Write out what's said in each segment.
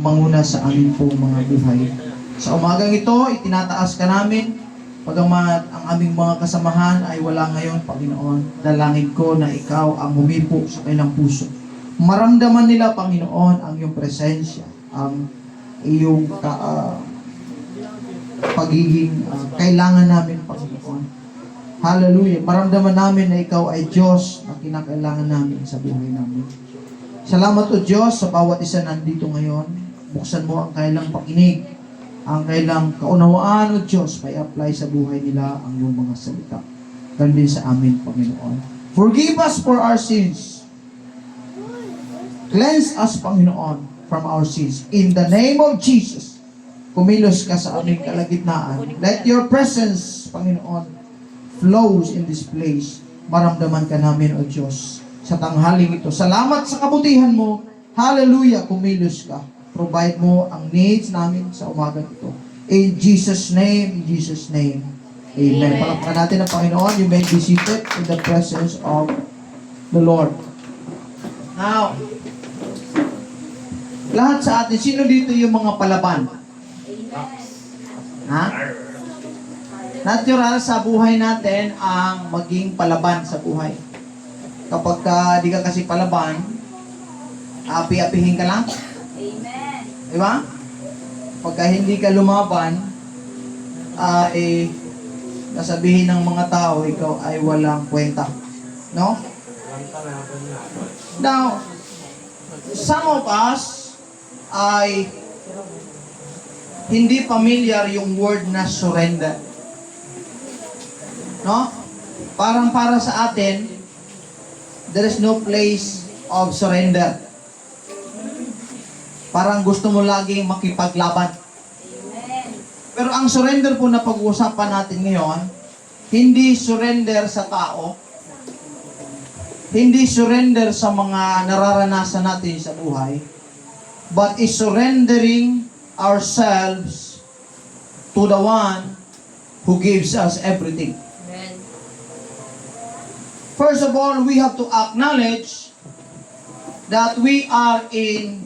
manguna sa amin po mga buhay. Sa umagang ito, itinataas ka namin, pagamat ang aming mga kasamahan ay wala ngayon, Panginoon. Dalangin ko na ikaw ang humipo sa kanilang puso. Maramdaman nila, Panginoon, ang iyong presensya, ang iyong pagiging kailangan namin, Panginoon. Hallelujah. Maramdaman namin na ikaw ay Diyos na kinakailangan namin sa buhay namin. Salamat o Diyos sa bawat isa nandito ngayon. Buksan mo ang kailang pakinig, ang kailang kaunawaan o Diyos, may apply sa buhay nila ang iyong mga salita. Ganun din sa amin, Panginoon. Forgive us for our sins. Cleanse us, Panginoon, from our sins. In the name of Jesus, kumilos ka sa aming kalagitnaan. Let your presence, Panginoon, flows in this place. Maramdaman ka namin, O Diyos, sa tanghaling ito. Salamat sa kabutihan mo. Hallelujah, kumilos ka. Provide mo ang needs namin sa umaga ito. In Jesus' name, Amen. Palakpakan natin ang Panginoon. You may be seated in the presence of the Lord. Now, lahat sa atin, sino dito yung mga palaban? Ha? Natural sa buhay natin ang maging palaban sa buhay. Kapag di ka kasi palaban, api-apihin ka lang. Amen. Diba? Pagka hindi ka lumaban, nasabihin ng mga tao, ikaw ay walang kwenta. No? Now, some of us ay hindi familiar yung word na surrender. No? Parang para sa atin, there is no place of surrender. Parang gusto mo laging makipaglaban. Amen. Pero ang surrender po na pag-uusapan natin ngayon, hindi surrender sa tao, hindi surrender sa mga nararanasan natin sa buhay, but is surrendering ourselves to the one who gives us everything. Amen. First of all, we have to acknowledge that we are in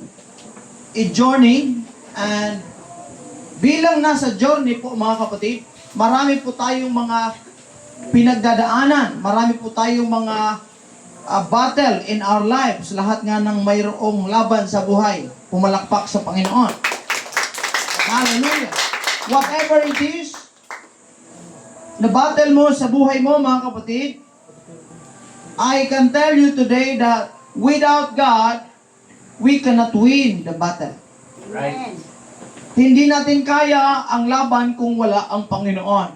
a journey, and bilang nasa journey po mga kapatid, marami po tayong mga pinagdadaanan, marami po tayong mga battle in our lives, lahat nga ng mayroong laban sa buhay, pumalakpak sa Panginoon. Hallelujah! Whatever it is, na battle mo sa buhay mo mga kapatid, I can tell you today that without God, we cannot win the battle. Right. Hindi natin kaya ang laban kung wala ang Panginoon.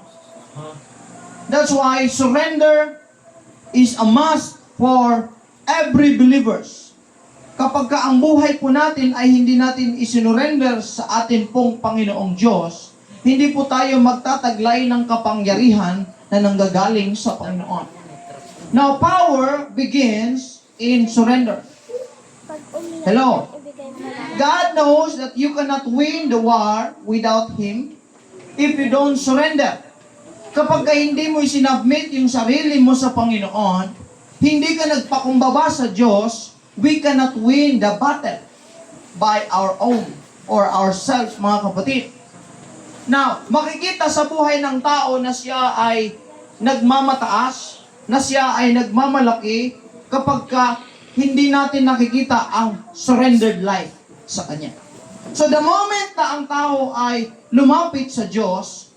That's why surrender is a must for every believers. Kapag ka ang buhay po natin ay hindi natin isinurrender sa atin pong Panginoong Diyos, hindi po tayo magtataglay ng kapangyarihan na nanggagaling sa Panginoon. Now, power begins in surrender. Hello. God knows that you cannot win the war without Him if you don't surrender. Kapag ka hindi mo isinubmit yung sarili mo sa Panginoon, hindi ka nagpakumbaba sa Diyos, we cannot win the battle by our own or ourselves, mga kapatid. Now, makikita sa buhay ng tao na siya ay nagmamataas, na siya ay nagmamalaki kapag ka hindi natin nakikita ang surrendered life sa Kanya. So the moment na ang tao ay lumapit sa Diyos,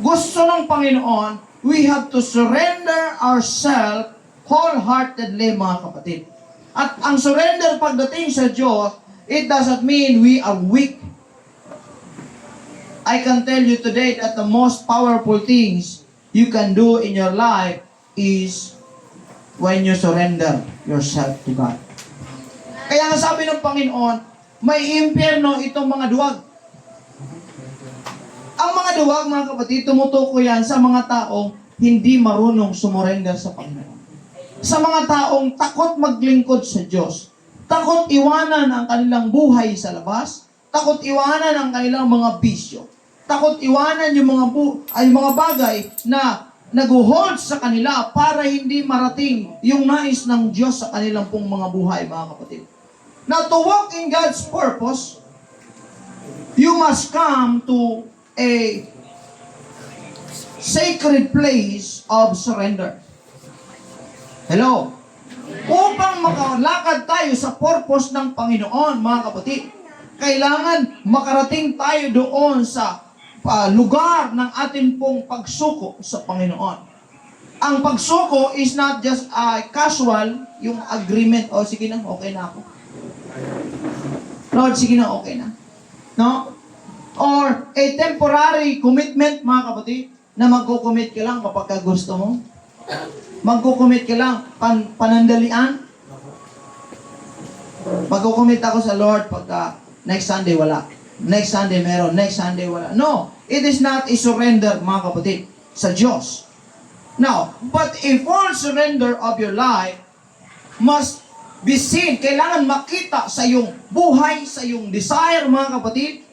gusto ng Panginoon, we have to surrender ourselves wholeheartedly, mga kapatid. At ang surrender pagdating sa Diyos, it doesn't mean we are weak. I can tell you today that the most powerful things you can do in your life is when you surrender yourself to God. Kaya nga sabi ng Panginoon, may impyerno itong mga duwag. Ang mga duwag, mga kapatid, tumutukoy yan sa mga taong hindi marunong sumurrender sa Panginoon. Sa mga taong takot maglingkod sa Diyos, takot iwanan ang kanilang buhay sa labas, takot iwanan ang kanilang mga bisyo, takot iwanan yung mga bagay na nag-hold sa kanila para hindi marating yung nais ng Diyos sa kanilang pong mga buhay, mga kapatid. Now, to walk in God's purpose, you must come to a sacred place of surrender. Hello? Upang makalakad tayo sa purpose ng Panginoon, mga kapatid, kailangan makarating tayo doon sa lugar ng ating pong pagsuko sa Panginoon. Ang pagsuko is not just casual, yung agreement, sige na, okay na ako. Lord, sige na, okay na. No? Or a temporary commitment, mga kapatid, na magko-commit ka lang kapag gusto mo. Magko-commit ka lang, panandalian. Magko-commit ako sa Lord pagka next Sunday wala. Next Sunday meron, next Sunday wala. No, it is not a surrender, mga kapatid, sa Diyos. Now, but a full surrender of your life must be seen. Kailangan makita sa iyong buhay, sa iyong desire, mga kapatid.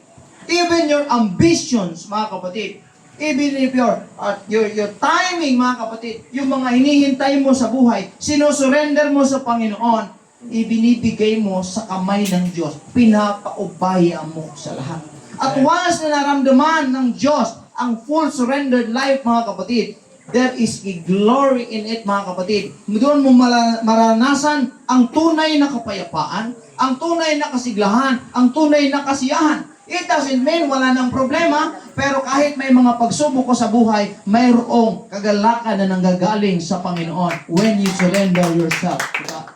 Even your ambitions, mga kapatid. Even if your timing, mga kapatid, yung mga hinihintay mo sa buhay, sinusurrender mo sa Panginoon, ibinibigay mo sa kamay ng Diyos. Pinapaubaya mo sa lahat. At once na naramdaman ng Diyos ang full surrendered life, mga kapatid, there is a glory in it, mga kapatid. Doon mo maranasan ang tunay na kapayapaan, ang tunay na kasiglahan, ang tunay na kasiyahan. It doesn't mean wala ng problema, pero kahit may mga pagsubok ko sa buhay, mayroong kagalakan na nanggagaling sa Panginoon when you surrender yourself to God.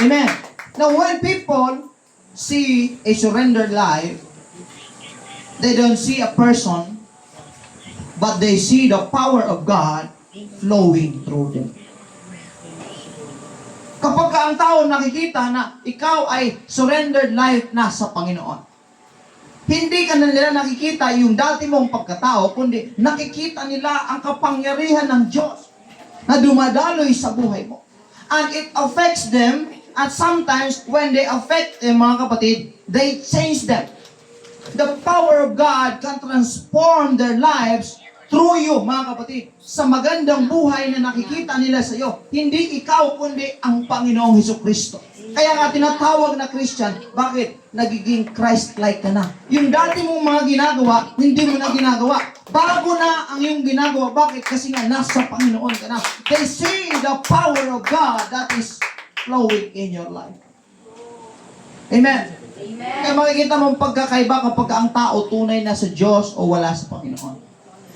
Amen. Now, when people see a surrendered life, they don't see a person, but they see the power of God flowing through them. Kapag ang tao nakikita na ikaw ay surrendered life na sa Panginoon, hindi ka na nila nakikita yung dati mong pagkatao, kundi nakikita nila ang kapangyarihan ng Diyos na dumadaloy sa buhay mo. And it affects them, at sometimes when they affect them, mga kapatid, they change them. The power of God can transform their lives through you, mga kapatid, sa magandang buhay na nakikita nila sa iyo. Hindi ikaw, kundi ang Panginoong Hesukristo. Kaya nga tinatawag na Christian, bakit? Nagiging Christ-like ka na. Yung dati mong mga ginagawa, hindi mo na ginagawa. Bago na ang iyong ginagawa. Bakit? Kasi nga nasa Panginoon ka na. They see the power of God that is flowing in your life. Amen. Amen. Kaya makikita mong pagkakaiba kapag ang tao tunay na sa Diyos o wala sa Panginoon.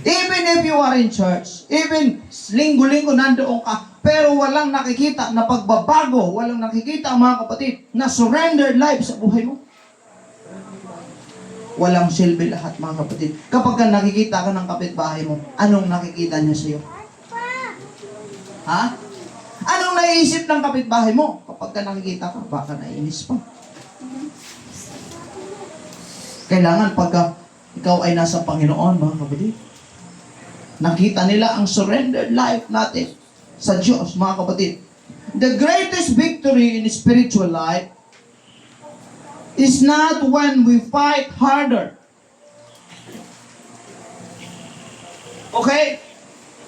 Even if you are in church, even linggo-linggo nandoon ka, pero walang nakikita na pagbabago, walang nakikita, mga kapatid, na surrendered life sa buhay mo. Walang silbi lahat, mga kapatid. Kapag ka nakikita ka ng kapitbahay mo, anong nakikita niya sa iyo? Ha? Anong naiisip ng kapitbahay mo? Kapag ka nakikita ka, baka naiinis pa. Kailangan pagka ikaw ay nasa Panginoon, mga kapatid, nakita nila ang surrendered life natin sa Diyos, mga kapatid. The greatest victory in spiritual life is not when we fight harder. Okay?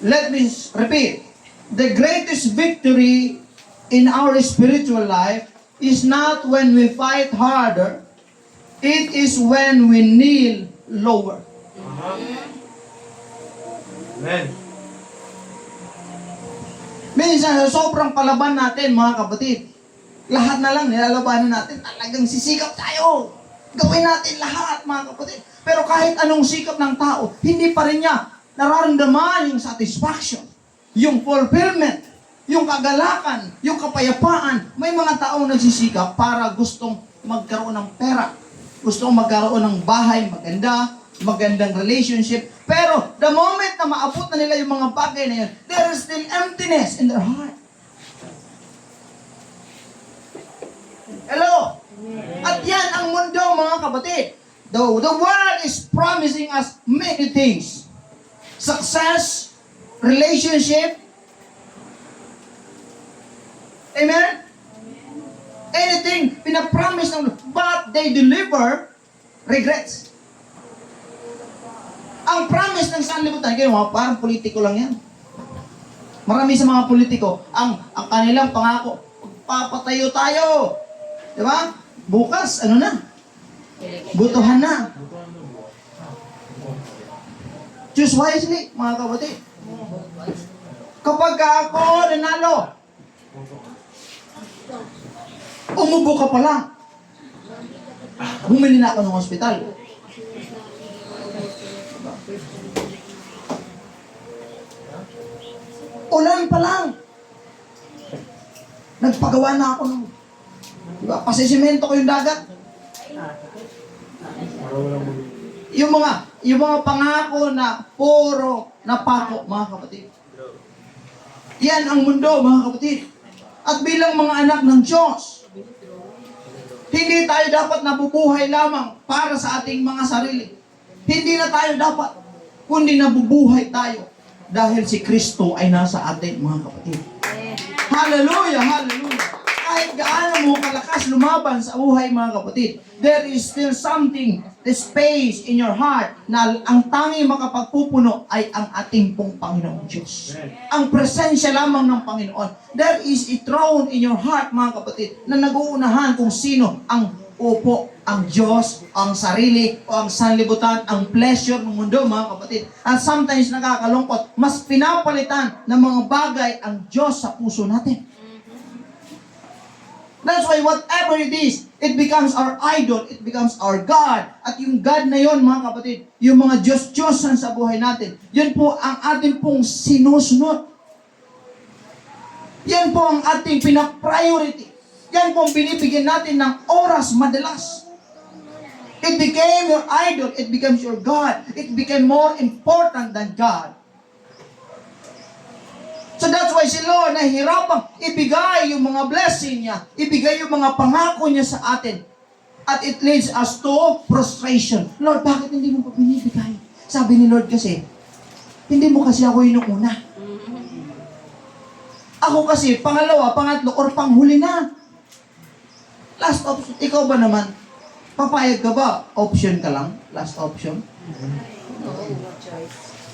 Let me repeat. The greatest victory in our spiritual life is not when we fight harder. It is when we kneel lower. Amen. Minsan, sa sobrang palaban natin, mga kapatid, lahat na lang nilalabanan natin, talagang sisikap tayo. Gawin natin lahat, mga kapatid. Pero kahit anong sikap ng tao, hindi pa rin niya nararamdaman yung satisfaction, yung fulfillment, yung kagalakan, yung kapayapaan. May mga taong nagsisikap para gustong magkaroon ng pera, gustong magkaroon ng bahay, magandang relationship. Pero the moment na maabot na nila yung mga bagay na yun, there is still emptiness in their heart. Hello? At yan ang mundo, mga kapatid. The world is promising us many things. Success, relationship. Amen? Anything pinapromise ng, but they deliver regrets. Ang promise ng sanlibutan, kayo mga parang politiko lang yan. Marami sa mga politiko, ang kanilang pangako, papatayo tayo. Di ba? Bukas, ano na? Butuhan na. Choose wisely, mga kapatid. Kapag ako nanalo, umubo ka pa lang. Bumili na ako ng ospital. Ulan pa lang. Nagpagawa na ako ng, diba, pasisimento ko yung dagat. Yung mga pangako na puro napako, mga kapatid. Yan ang mundo, mga kapatid. At bilang mga anak ng Diyos, hindi tayo dapat nabubuhay lamang para sa ating mga sarili. Hindi na tayo dapat, kundi nabubuhay tayo dahil si Kristo ay nasa atin, mga kapatid. Hallelujah, hallelujah. Kahit gaano mo kalakas lumaban sa buhay, mga kapatid, there is still something, the space in your heart na ang tanging makapagpupuno ay ang ating pong Panginoong Diyos. Ang presensya lamang ng Panginoon. There is a throne in your heart, mga kapatid, na nag-uunahan kung sino ang upo, ang Diyos, ang sarili, o ang sanlibutan, ang pleasure ng mundo, mga kapatid. At sometimes nakakalungkot, mas pinapalitan ng mga bagay ang Diyos sa puso natin. That's why whatever it is, it becomes our idol, it becomes our God. At yung God na yon, mga kapatid, yung mga Diyos-Diyosan sa buhay natin, yun po ang ating pong sinusunod. Yan po ang ating pinapriority. Yan po ang binibigyan natin ng oras madalas. It became your idol, it becomes your God. It became more important than God. So that's why si Lord nahihirapang ibigay yung mga blessing niya, ibigay yung mga pangako niya sa atin. At it leads us to frustration. Lord, bakit hindi mo pa binibigay? Sabi ni Lord kasi, hindi mo kasi ako inuuna. Ako kasi, pangalawa, pangatlo, or panghuli na. Last option. Ikaw ba naman? Papayag ka ba? Option ka lang? Last option?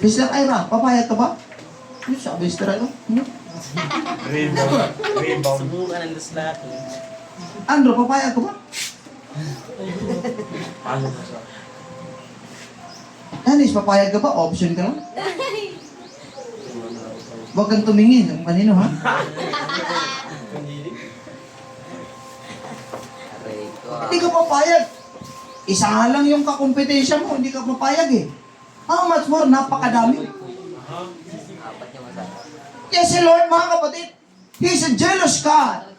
Mr. Ira, papayag ka ba? Ano siya? Mr. Ira? Rebound. Subukan ang lahat. Andrew, papayag ka ba? Paano ba siya? Anis, papayag ka ba? Option ka lang? Huwag kang tumingin. Ang kanino, ha? Hindi ka papayag. Isa nga lang yung kakompetensya mo, hindi ka papayag eh. How much more? Napakadami. Yes, si Lord, mga kapatid, He's a jealous God.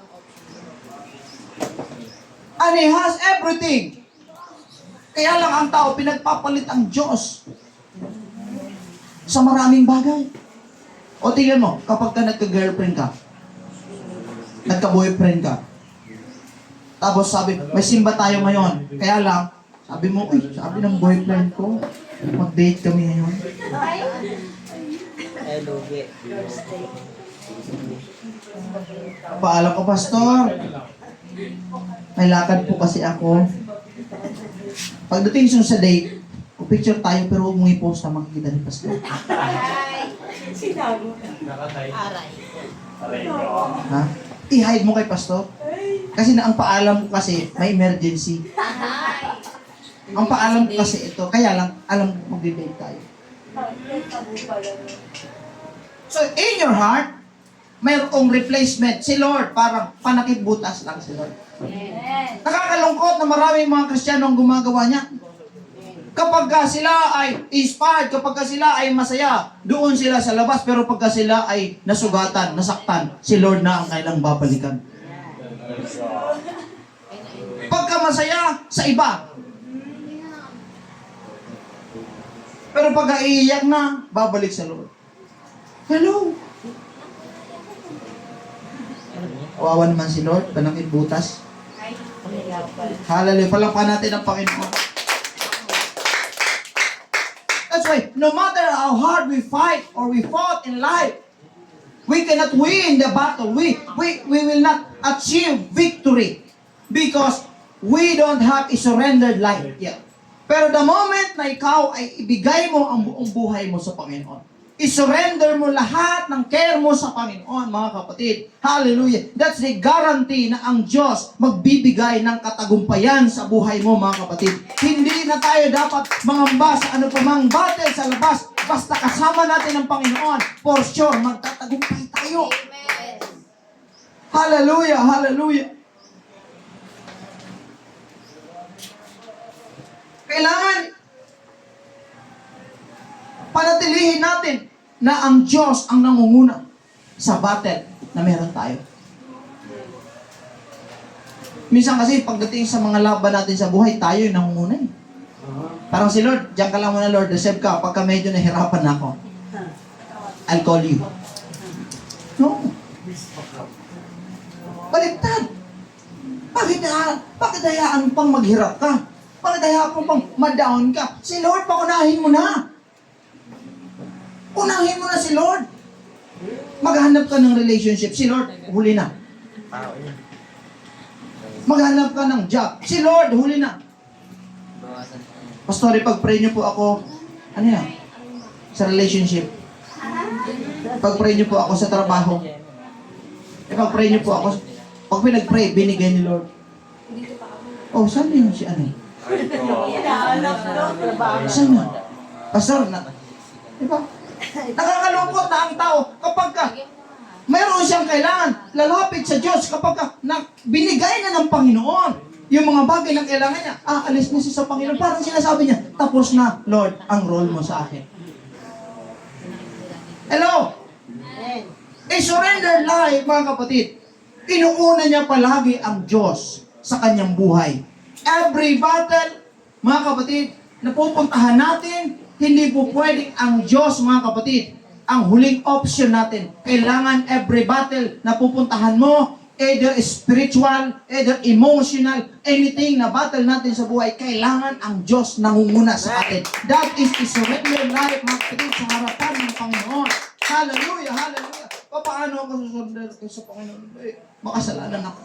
And He has everything. Kaya lang ang tao, pinagpapalit ang Diyos sa maraming bagay. O tingnan mo, kapag ka nagka-girlfriend ka, nagka-boyfriend ka, tapos sabi, may simba tayo ngayon. Kaya lang, sabi mo, uy, sabi ng boyfriend ko, mag-date kami ngayon. Hello, get. Paalam ko, Pastor. May lakad po kasi ako. Pagdating sa date, picture tayo pero huwag mong i-post na makikita ni Pastor. Nakatay. Aray ko. Ha? I-hide mo kay Pastor. Kasi na ang paalam ko kasi may emergency. Ang paalam ko kasi ito, kaya lang alam ko mag-date tayo. So in your heart, mayroong replacement. Si Lord, parang panakip butas lang si Lord. Amen. Nakakalungkot na maraming mga Kristiyano ang gumagawa niya. Kapag ka sila ay inspired, kapag ka sila ay masaya, doon sila sa labas. Pero pagka sila ay nasugatan, nasaktan, si Lord na ang kailang babalikan. Pagka masaya, sa iba. Pero pagka iiyak na, babalik sa Lord. Hello? Kawawa naman si Lord, panakit butas. Hallelujah. Palakpan natin ang Panginoon. That's why, no matter how hard we fight or we fought in life, we cannot win the battle. We will not achieve victory because we don't have a surrendered life yet. Pero the moment na ikaw ay ibigay mo ang buong buhay mo sa Panginoon, I-surrender mo lahat ng care mo sa Panginoon, mga kapatid. Hallelujah. That's the guarantee na ang Diyos magbibigay ng katagumpayan sa buhay mo, mga kapatid. Hindi na tayo dapat mangamba sa ano pa mang battle sa labas. Basta kasama natin ang Panginoon, for sure, magtatagumpay tayo. Amen. Hallelujah, hallelujah. Kailangan panatilihin natin na ang Diyos ang nangunguna sa battle na meron tayo. Minsan kasi pagdating sa mga laban natin sa buhay, tayo yung nangunguna eh. Parang si Lord, diyan ka lang muna Lord, receive ka pagka medyo nahirapan na ako. I'll call you. No. Baliktad. Bakit hayaan pang maghirap ka? Bakit hayaan pang ma-down ka? Si Lord, paunahin mo na. Unahin mo na si Lord. Maghanap ka ng relationship. Si Lord, huli na. Maghanap ka ng job. Si Lord, huli na. Pastor, pag-pray niyo po ako, ano yan? Sa relationship. Pag-pray niyo po ako sa trabaho. Pag-pray niyo po ako. Pag pinag-pray, binigay ni Lord. Oh, saan yun si ano? Saan yun? Pastor, diba? Nakakalungkot na ang tao kapag ka mayroon siyang kailangan, lalapit sa Diyos kapag ka binigay na ng Panginoon yung mga bagay na kailangan niya, alis na siya sa Panginoon. Parang sinasabi niya, tapos na, Lord, ang role mo sa akin. Hello? I-surrender life, mga kapatid. Inuuna niya palagi ang Diyos sa kanyang buhay. Every battle, mga kapatid, na pupuntahan natin, hindi po pwedeng ang Diyos, mga kapatid, ang huling option natin. Kailangan every battle na pupuntahan mo, either spiritual, either emotional, anything na battle natin sa buhay, kailangan ang Diyos nangunguna sa atin. That is the surrender life, mga kapatid, sa harapan ng Panginoon. Hallelujah, hallelujah. Paano ako susurrender sa Panginoon? Makasalanan ako.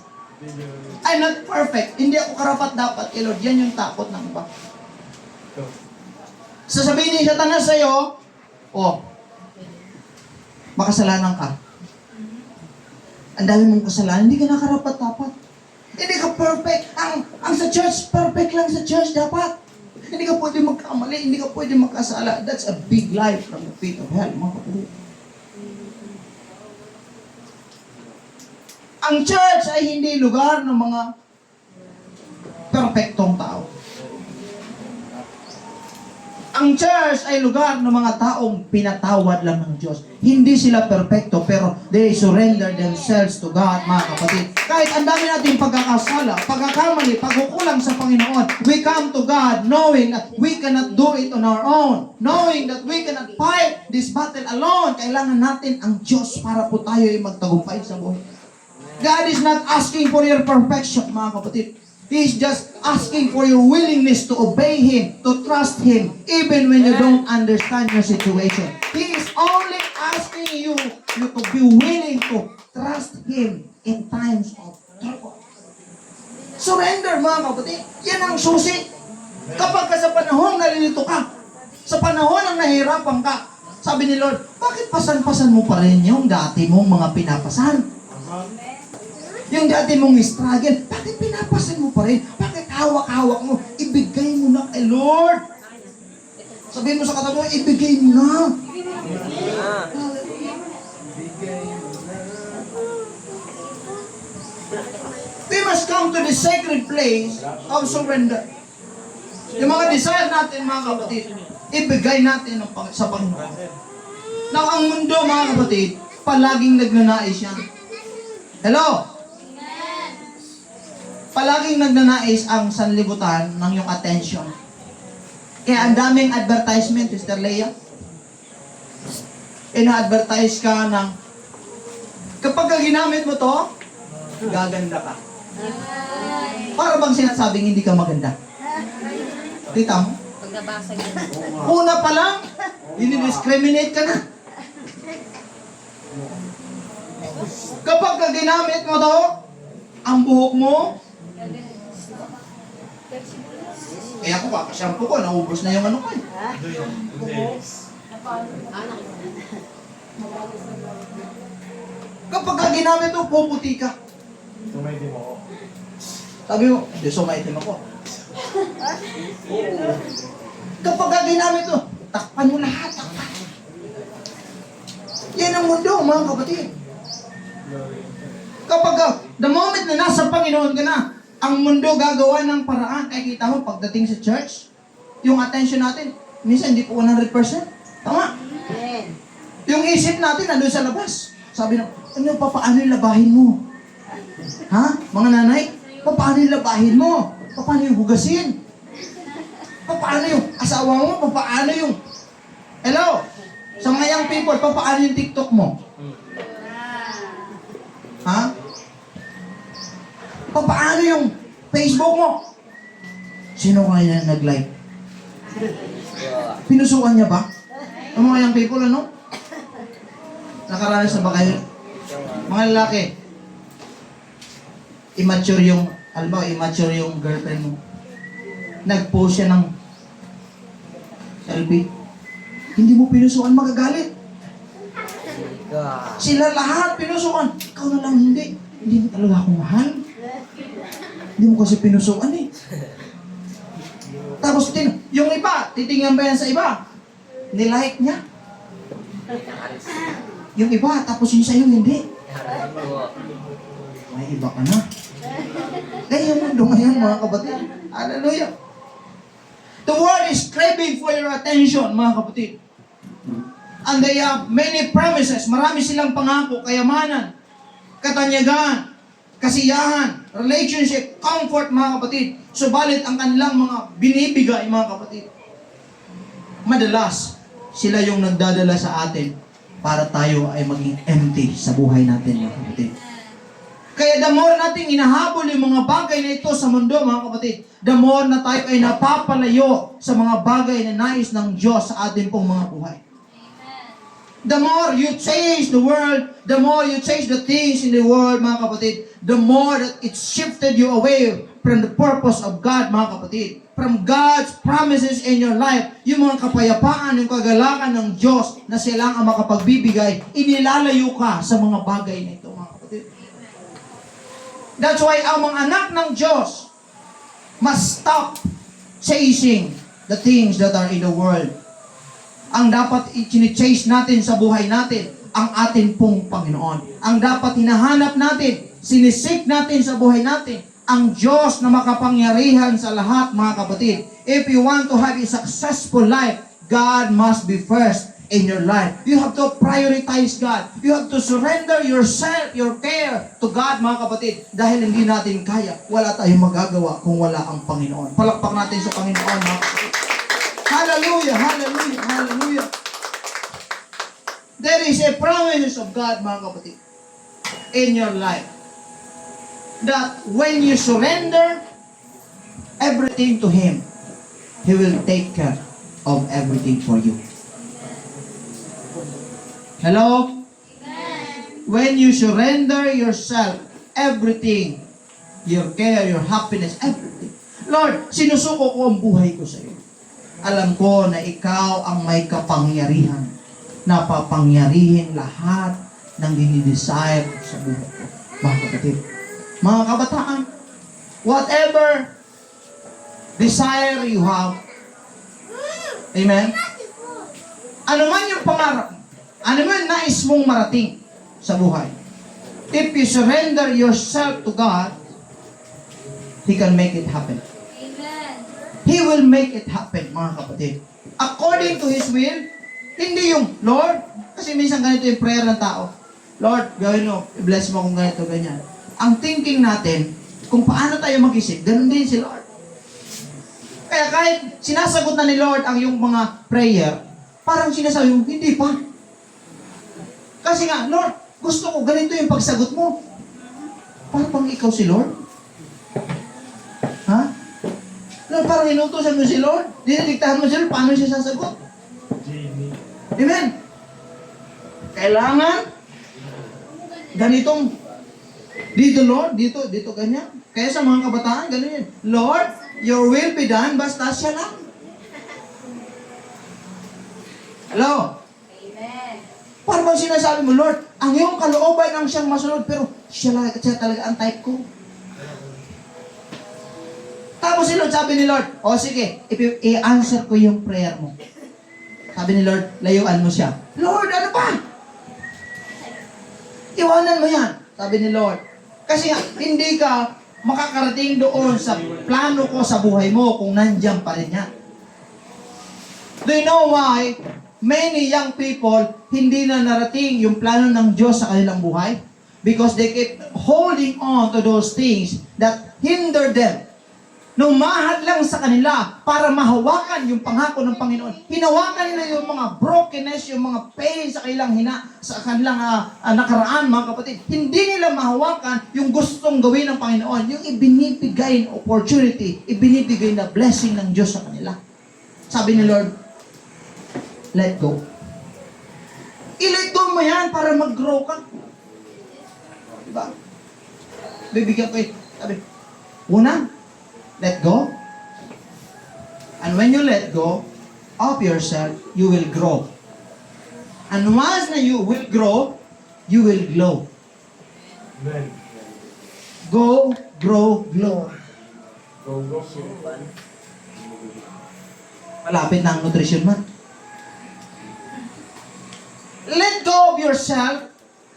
I'm not perfect. Hindi ako karapat-dapat. Lord, yan yung takot ng iba. Sasabihin ni Satanas sa'yo, makasalanan ka. Ang dami mong kasalanan, hindi ka nakarapat-dapat. Hindi ka perfect. Ang sa church, perfect lang sa church dapat. Hindi ka pwede magkamali, hindi ka pwede magkasala. That's a big lie from the pit of hell, mga kapatid. Ang church ay hindi lugar ng mga perfectong tao. Ang church ay lugar ng mga taong pinatawad lang ng Diyos. Hindi sila perfecto, pero they surrender themselves to God, mga kapatid. Kahit ang dami nating pagkakasala, pagkakamali, pagkukulang sa Panginoon, we come to God knowing that we cannot do it on our own. Knowing that we cannot fight this battle alone. Kailangan natin ang Diyos para po tayo ay magtagumpay sa buhay. God is not asking for your perfection, mga kapatid. He is just asking for your willingness to obey Him, to trust Him, even when you don't understand your situation. He is only asking you to be willing to trust Him in times of trouble. Surrender, mga kapatid. Yan ang susi. Kapag ka sa panahon nalilito ka, sa panahon ng nahihirapan ka, sabi ni Lord, bakit pasan-pasan mo pa rin yung dati mong mga pinapasan? Yung dati mong struggle, bakit pinapasan mo pa rin? Bakit hawak-hawak mo? Ibigay mo na kay Lord. Sabihin mo sa katabi mo, ibigay mo na. We must come to the sacred place of surrender. Yung mga desire natin, mga kapatid, ibigay natin sa Panginoon. Now, ang mundo, mga kapatid, palaging nagnanais yan. Hello? Palaging nagnanais ang sanlibutan ng iyong attention. Kaya ang daming advertisement, Sister Leia. Ina-advertise ka ng, kapag ginamit mo to, gaganda ka. Para bang sinasabing hindi ka maganda? Kita mo? Pag nabasag yun. Una pa lang, dinidiscriminate ka na. Kapag ginamit mo to, ang buhok mo, ako shampoo ko, naubos na yung ano ko eh. Kapag ka ginamit ito, puputi ka. Tumay din mo. Sabi mo, hindi, sumaitim ako. Kapag ka ginamit ito, takpan mo lahat, takpan. Yan ang mundo, mga kapatid. Kapag the moment na nasa Panginoon ka na, ang mundo gagawa ng paraan. Kaya kita mo, pagdating sa church, yung attention natin, minsan hindi po 100%. Tama? Amen. Yung isip natin nandun sa labas. Sabi na, ano, paano yung labahin mo? Ha? Mga nanay, paano yung labahin mo? Paano yung hugasin? Paano yung asawa mo? Paano yung... Hello? Sa mga young people, paano yung TikTok mo? Ha? Paano yung Facebook mo? Sino kaya nag-like? Pinusuan niya ba? Ang mga young people, ano? Nakaranas na ba kayo? Mga lalaki, immature yung, immature yung girlfriend mo. Nag-post siya ng selfie. Hindi mo pinusuan, magagalit. Sila lahat pinusuan. Ikaw na lang hindi. Hindi mo talaga ako mahal. Hindi mo kasi pinusuan eh. Tapos yung iba, titingnan ba yan sa iba? Nilike niya. Yung iba, tapos yung sa'yo hindi. May iba ka na. Kaya yung mundo ngayon, mga kapatid. Hallelujah. The world is craving for your attention, mga kapatid. And they have many promises. Marami silang pangako, kayamanan, katanyagan, kasiyahan, relationship, comfort, mga kapatid. Subalit ang kanilang mga binibigay, mga kapatid, madalas, sila yung nagdadala sa atin para tayo ay maging empty sa buhay natin, mga kapatid. Kaya the more nating inahabol yung mga bagay na ito sa mundo, mga kapatid, the more na tayo ay napapalayo sa mga bagay na nais ng Diyos sa ating pong mga buhay. The more you change the world, the more you change the things in the world, mga kapatid, the more that it shifted you away from the purpose of God, mga kapatid. From God's promises in your life, yung mga kapayapaan, yung kagalakan ng Diyos na silang ang makapagbibigay, inilalayo ka sa mga bagay na ito, mga kapatid. That's why ang mga anak ng Diyos must stop chasing the things that are in the world. Ang dapat i-chase natin sa buhay natin, ang atin pong Panginoon. Ang dapat hinahanap natin, sinisik natin sa buhay natin, ang Diyos na makapangyarihan sa lahat, mga kapatid. If you want to have a successful life, God must be first in your life. You have to prioritize God. You have to surrender yourself, your care to God, mga kapatid. Dahil hindi natin kaya, wala tayong magagawa kung wala ang Panginoon. Palakpak natin sa Panginoon, mga kapatid. Hallelujah, hallelujah, hallelujah. There is a promise of God, mga kapatid, in your life. That when you surrender everything to Him, He will take care of everything for you. Hello? Amen. When you surrender yourself, everything, your care, your happiness, everything. Lord, sinusuko ko ang buhay ko sa iyo. Alam ko na ikaw ang may kapangyarihan na papangyarihin lahat ng dinidesire sa buhay ko. Mga kapatid, mga kabataan, whatever desire you have, amen? Ano man yung pangarap mo, ano man nais mong marating sa buhay, if you surrender yourself to God, He can make it happen. Amen. He will make it happen, mga kapatid. According to His will, hindi yung, Lord, kasi minsan ganito yung prayer ng tao. Lord, gawin mo, bless mo kung ganito, ganyan. Ang thinking natin, kung paano tayo mag-isip, ganun din si Lord. Kaya kahit sinasagot na ni Lord ang yung mga prayer, parang sinasabi mo, hindi pa. Kasi nga, Lord, gusto ko, ganito yung pagsagot mo. Parang ikaw si Lord? Ha? Lord, parang inutusan mo si Lord? Dinidiktahan mo si Lord, paano siya sasagot? Jamie. Amen? Kailangan, ganitong, dito Lord, dito ganyan. Kaya sa mga kabataan, ganyan. Lord, your will be done, basta siya lang. Hello? Amen. Para bang sinasabi mo, Lord, ang iyong kalooban ang siyang masunod, pero siya talaga ang type ko. Tapos si Lord, sabi ni Lord, o sige, i-answer ko yung prayer mo. Sabi ni Lord, layuan mo siya. Lord, ano ba? Iwanan mo yan. Sabi ni Lord. Kasi nga, hindi ka makakarating doon sa plano ko sa buhay mo kung nandiyan pa rin yan. Do you know why many young people hindi na narating yung plano ng Diyos sa kanilang buhay? Because they keep holding on to those things that hinder them. Numahad lang sa kanila para mahawakan yung pangako ng Panginoon. Hinawakan nila yung mga brokenness, yung mga pain sa kanilang nakaraan, mga kapatid. Hindi nila mahawakan yung gustong gawin ng Panginoon, yung ibinibigay na opportunity, ibinibigay na blessing ng Diyos sa kanila. Sabi ni Lord, let go. I-let go mo yan para mag-grow ka. Diba? Bibigyan ko sabi, una, let go. And when you let go of yourself, you will grow. And once na you will grow, you will glow. Amen. Go, grow, glow. Go, go, go. Malapit na ang nutrition month. Let go of yourself.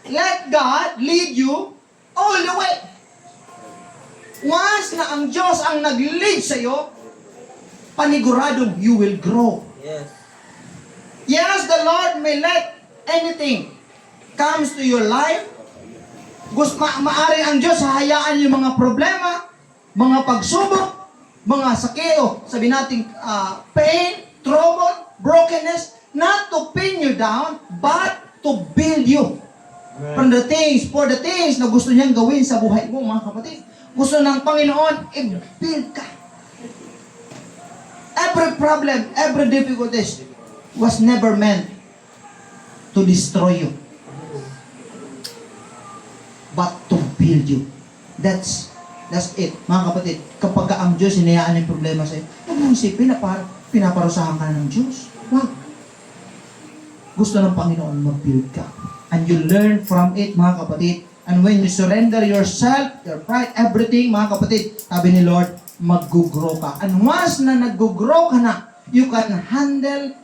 Let God lead you all the way. Once na ang Diyos ang nag-lead sa iyo, paniguradong you will grow. Yes. Yes, the Lord may let anything comes to your life. Maaari ang Diyos hahayaan yung mga problema, mga pagsubok, mga sakit, sabi natin, pain, trouble, brokenness, not to pin you down, but to build you. For the things na gusto niyang gawin sa buhay mo, mga kapatid. Gusto ng Panginoon, i-build ka. Every problem, every difficulties was never meant to destroy you, but to build you. That's it, mga kapatid. Kapag ang Diyos hinayaan yung problema sa'yo, huwag mong isipin na pinaparusahan ka na ng Diyos. Wag. Gusto ng Panginoon mag-build ka. And you learn from it, mga kapatid. And when you surrender yourself, your pride, everything, mga kapatid, sabi ni Lord, mag-grow ka. And once na nag-grow ka na, you can handle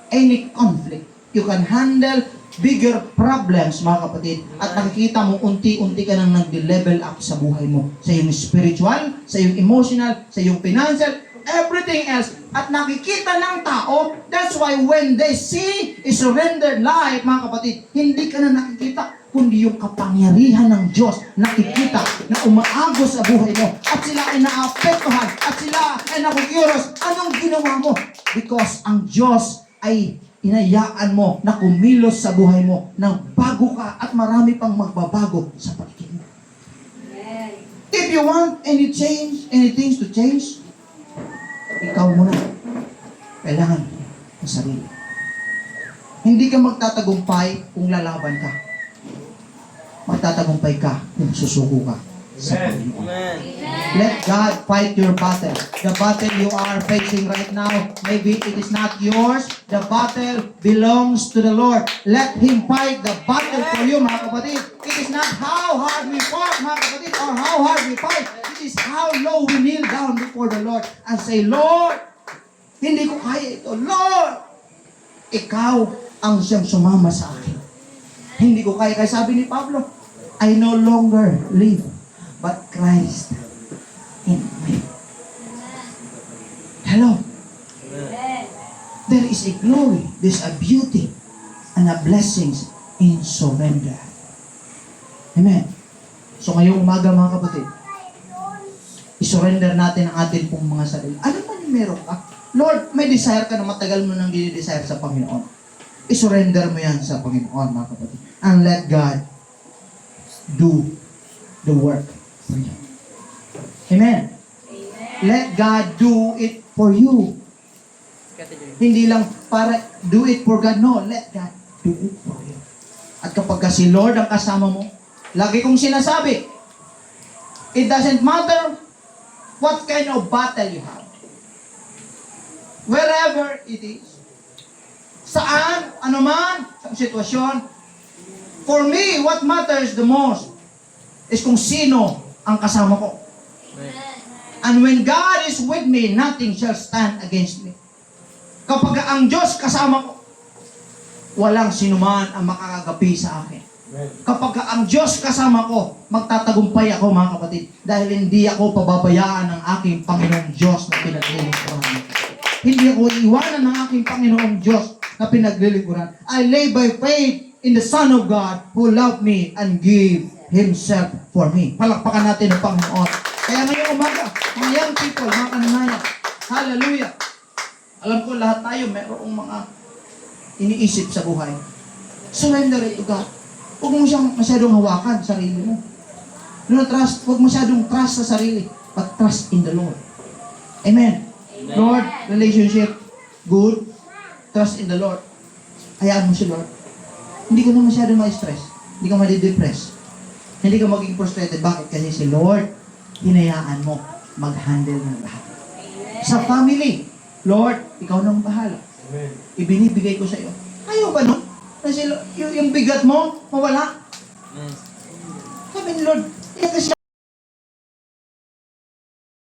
any conflict. You can handle bigger problems, mga kapatid. At nakikita mo, unti-unti ka nang nag-level up sa buhay mo. Sa iyong spiritual, sa iyong emotional, sa iyong financial, everything else. At nakikita ng tao, that's why when they see a surrendered life, mga kapatid, hindi ka na nakikita, kundi yung kapangyarihan ng Diyos nakikita na umaagos sa buhay mo. At sila ay naapektuhan. At sila ay nakukuros. Anong ginawa mo? Because ang Diyos ay inayaan mo na kumilos sa buhay mo nang bago ka at marami pang magbabago sa paligid mo. Amen. If you want any things to change, ikaw muna. Kailangan ang sarili. Hindi ka magtatagumpay kung lalaban ka. Magtatagumpay ka kung susuko ka sa Panginoon. Amen. Let God fight your battle. The battle you are facing right now, maybe it is not yours. The battle belongs to the Lord. Let Him fight the battle for you, mga kapatid. It is not how hard we fought, mga kapatid, or how hard we fight. It is how low we kneel down before the Lord and say, Lord, hindi ko kaya ito. Lord, Ikaw ang siyang sumama sa akin. Hindi ko kaya. Kaya sabi ni Pablo, I no longer live, but Christ in me. Hello. Amen. There is a glory, there's a beauty, and a blessings in surrender. Amen. So ngayong umaga, mga kapatid, isurrender natin ang atin pong mga sarili. Alam mo ni meron ka? Lord, may desire ka na matagal mo nang dinidesire sa Panginoon. Isurrender mo yan sa Panginoon, mga kapatid. And let God do the work for you. Amen. Amen. Let God do it for you. Hindi lang para do it for God. No, let God do it for you. At kapag si Lord ang kasama mo, lagi kong sinasabi, it doesn't matter what kind of battle you have. Wherever it is, Saan? Ano man? Sa sitwasyon. For me, what matters the most is kung sino ang kasama ko. And when God is with me, nothing shall stand against me. Kapag ang Diyos kasama ko, walang sinuman ang makakagapi sa akin. Amen. Kapag ang Diyos kasama ko, magtatagumpay ako mga kapatid. Dahil hindi ako pababayaan ng aking Panginoong Diyos na pinaglilingkuran. Hindi ako iiwanan ng aking Panginoong Diyos na pinaglilingkuran. I lay by faith in the Son of God who loved me and gave Himself for me. Palakpakan natin ang Panginoon. Kaya ngayong umaga, mga young people, mga kananayan, hallelujah. Alam ko lahat tayo mayroong mga iniisip sa buhay. Surrender it to God. Huwag mo siyang masyadong hawakan sa sarili mo. Huwag masyadong trust sa sarili, but trust in the Lord. Amen. Lord, relationship, good. Trust in the Lord. Hayaan mo si Lord. Hindi ka na masyadong ma-stress. Hindi ka ma-depress. Hindi ka maging frustrated. Bakit? Kasi si Lord, hinayaan mo mag-handle ng lahat. Sa family, Lord, ikaw nang bahala. Amen. Ibinibigay ko sa iyo. Ayaw ba nun? Kasi yung bigat mo, mawala. Sabi ni Lord, kasi